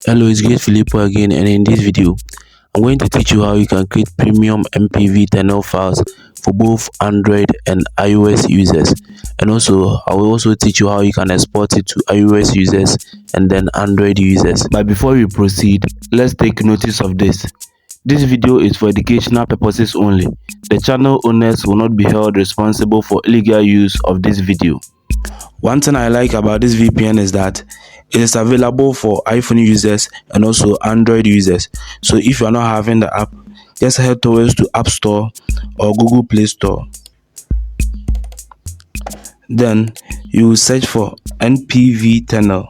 Hello, it's Great Filippo again, and in this video, I'm going to teach you how you can create premium MPV tunnel files for both Android and iOS users. And also, I will also teach you how you can export it to iOS users and then Android users. But before we proceed, let's take notice of this. This video is for educational purposes only. The channel owners will not be held responsible for illegal use of this video. One thing I like about this VPN is that it is available for iPhone users and also Android users. So if you're not having the app, just head towards to App Store or Google Play Store. Then you will search for NPV Tunnel.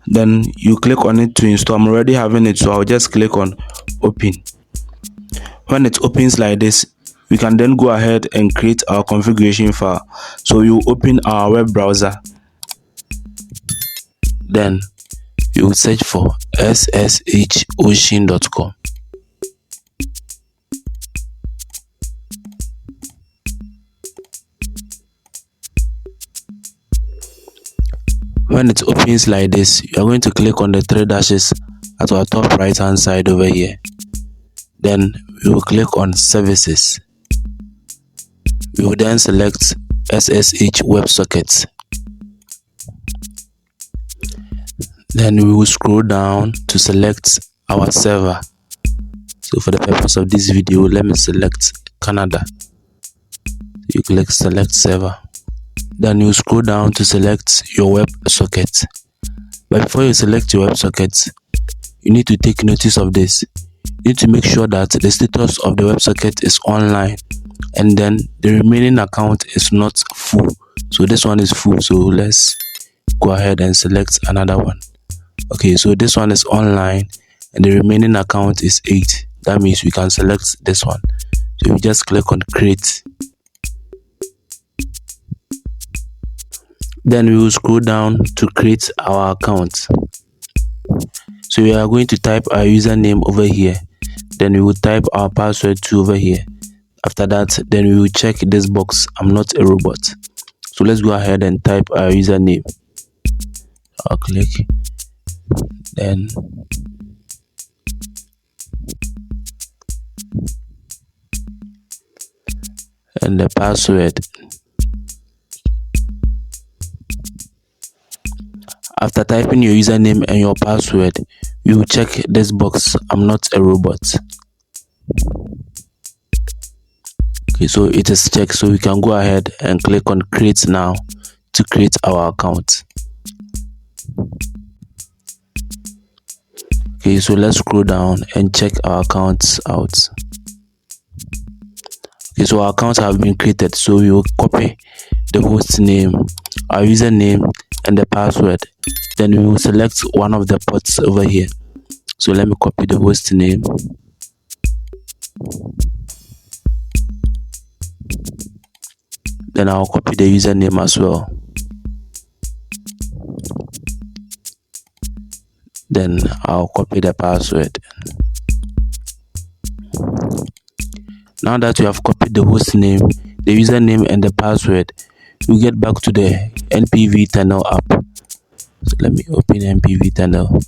Then you click on it to install. I'm already having it, so I'll just click on Open. When it opens like this, we can then go ahead and create our configuration file. So you open our web browser, then you will search for sshocean.com. When it opens like this, you are going to click on the three dashes at our top right hand side over here. Then we will click on services. We will then select SSH WebSockets. Then we will scroll down to select our server. So for the purpose of this video, let me select Canada. You click select server. Then you scroll down to select your WebSocket. But before you select your WebSocket, you need to take notice of this. You need to make sure that the status of the WebSocket is online, and then the remaining account is not full. So this one is full, so let's go ahead and select another one. Okay, so this one is online and the remaining account is 8. That means we can select this one. So we just click on create. Then we will scroll down to create our account. So we are going to type our username over here. Then we will type our password too over here. After that, then we will check this box, I'm not a robot. So let's go ahead and type our username. I'll click. Then and the password. After typing your username and your password, you will check this box, I'm not a robot. Okay, so it is checked, so we can go ahead and click on create now to create our account. Okay, so let's scroll down and check our accounts out. Okay, so our accounts have been created, so we will copy the host name, our username and the password. Then we will select one of the ports over here. So let me copy the host name. Then I'll copy the username as well. Then I'll copy the password. Now that you have copied the host name, the username and the password, you get back to the NPV Tunnel app. So let me open NPV Tunnel.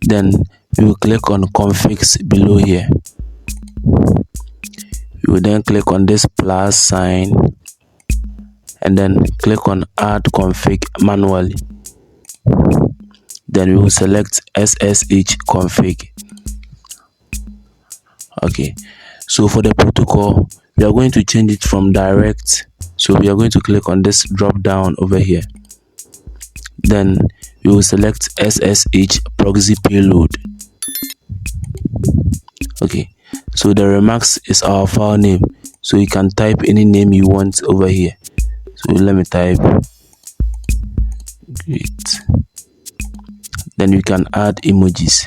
Then we will click on configs below here. You will then click on this plus sign and then click on add config manually. Then we will select SSH config. Okay, so for the protocol, we are going to change it from direct. So we are going to click on this drop down over here. Then we will select SSH proxy payload. Okay, so the remarks is our file name, so you can type any name you want over here. So let me type great. Then you can add emojis.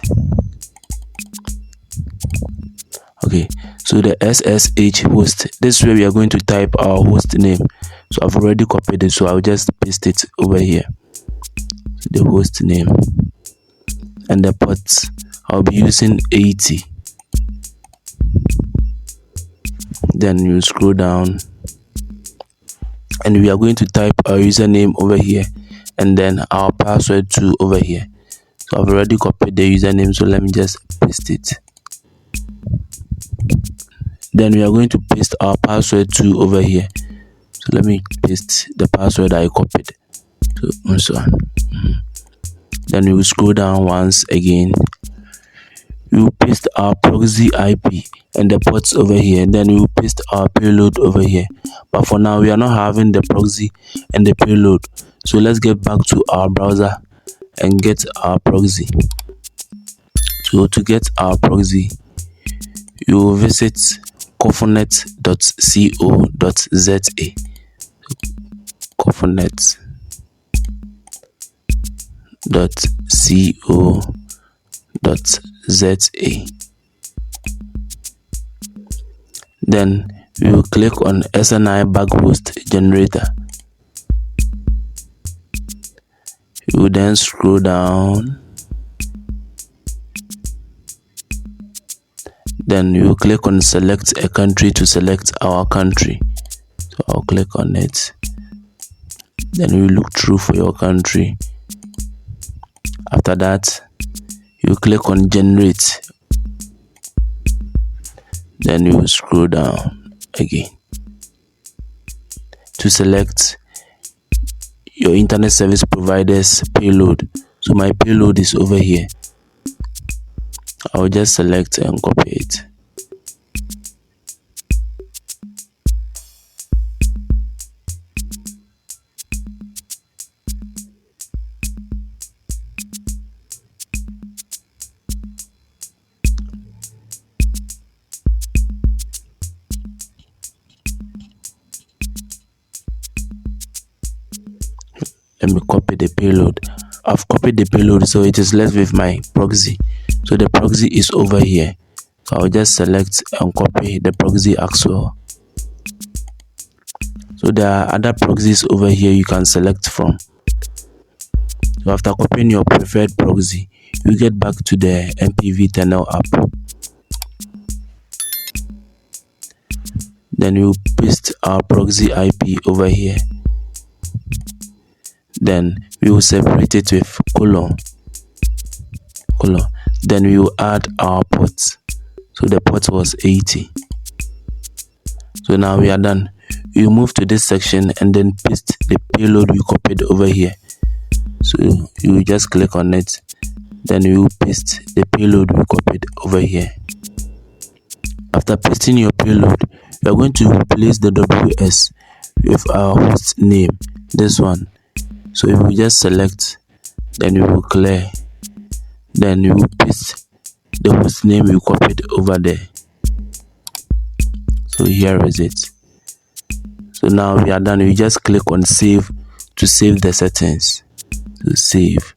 Okay, so the SSH host, this is where we are going to type our host name. So I've already copied it, so I'll just paste it over here. So the host name and the ports, I'll be using 80. Then you scroll down and we are going to type our username over here and then our password too over here. So I've already copied the username, so let me just paste it. Then we are going to paste our password too over here. So let me paste the password I copied. So then we will scroll down once again. We will paste our proxy IP and the ports over here. Then we will paste our payload over here. But for now, we are not having the proxy and the payload. So let's get back to our browser and get our proxy. So to get our proxy, you will visit cofonet.co.za. cofonet.co.za. Then we will click on SNI Backhost Generator. We will then scroll down. Then we will click on select a country to select our country. So I'll click on it. Then we will look through for your country. After that, you click on generate. Then you will scroll down again to select your internet service provider's payload. So my payload is over here. I'll just select and copy it. Let me copy the payload. I've copied the payload, so it is left with my proxy. So the proxy is over here. So I'll just select and copy the proxy as well. So there are other proxies over here you can select from. So after copying your preferred proxy, you get back to the MPV-Tunnel app. Then you paste our proxy IP over here. Then we will separate it with colon. Then we will add our port. So the port was 80. So now we are done. We will move to this section and then paste the payload we copied over here. So you will just click on it. Then we will paste the payload we copied over here. After pasting your payload, we are going to replace the WS with our host name, this one. So if we just select, then we will clear, then we will paste the host name we copied over there. So here is it. So now we are done. We just click on save to save the settings. To save,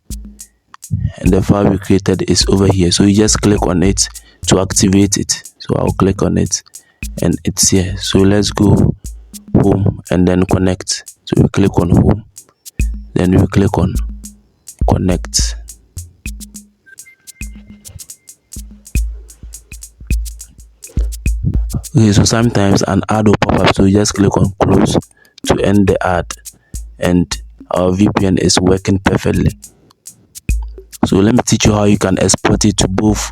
and the file we created is over here. So you just click on it to activate it. So I'll click on it and it's here. So let's go home and then connect. So we click on home. Then we click on connect. Okay, so sometimes an ad will pop up, so you just click on close to end the ad, and our VPN is working perfectly. So let me teach you how you can export it to both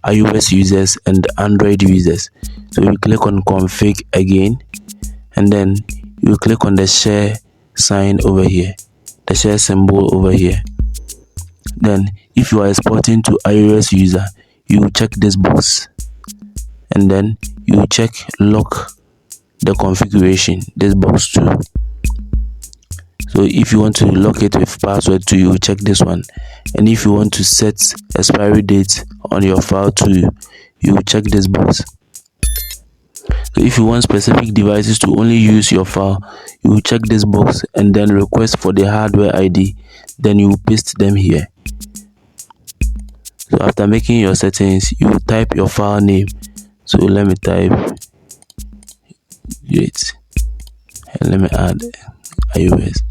iOS users and Android users. So you click on config again, and then you click on the share sign over here, the share symbol over here. Then if you are exporting to iOS user, you check this box, and then you check lock the configuration, this box too. So if you want to lock it with password too, you check this one. And if you want to set expiry date on your file too, you check this box. So if you want specific devices to only use your file, you check this box and then request for the hardware ID, then you paste them here. So after making your settings, you type your file name. So let me type it, and let me add iOS.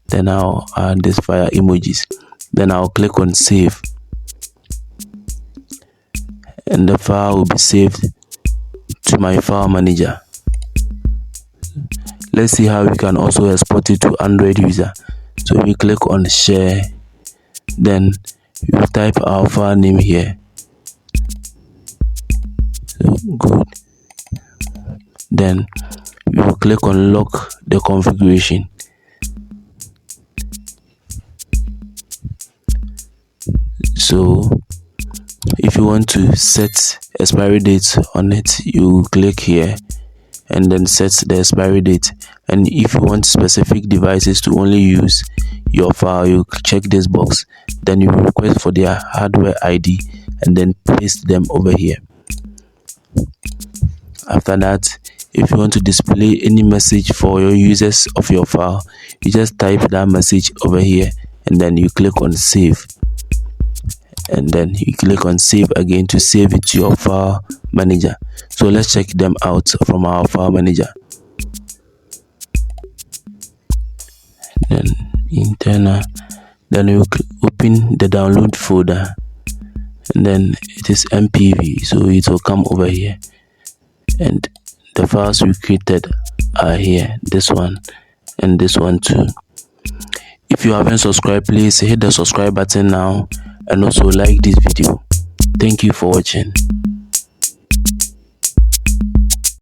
Then I'll add this fire emojis. Then I'll click on save, and the file will be saved to my file manager. let's see how we can also export it to Android user. So we click on share, then we will type our file name here. So good. Then we will click on lock the configuration. So if you want to set expiry date on it, you click here and then set the expiry date. And if you want specific devices to only use your file, you check this box. Then you request for their hardware ID and then paste them over here. After that, if you want to display any message for your users of your file, you just type that message over here and then you click on save. And then you click on save again to save it to your file manager. So let's check them out from our file manager. Then internal, then you open the download folder, and then it is MPV, so it will come over here, and the files we created are here, this one and this one too. If you haven't subscribed, please hit the subscribe button now and also like this video. Thank you for watching.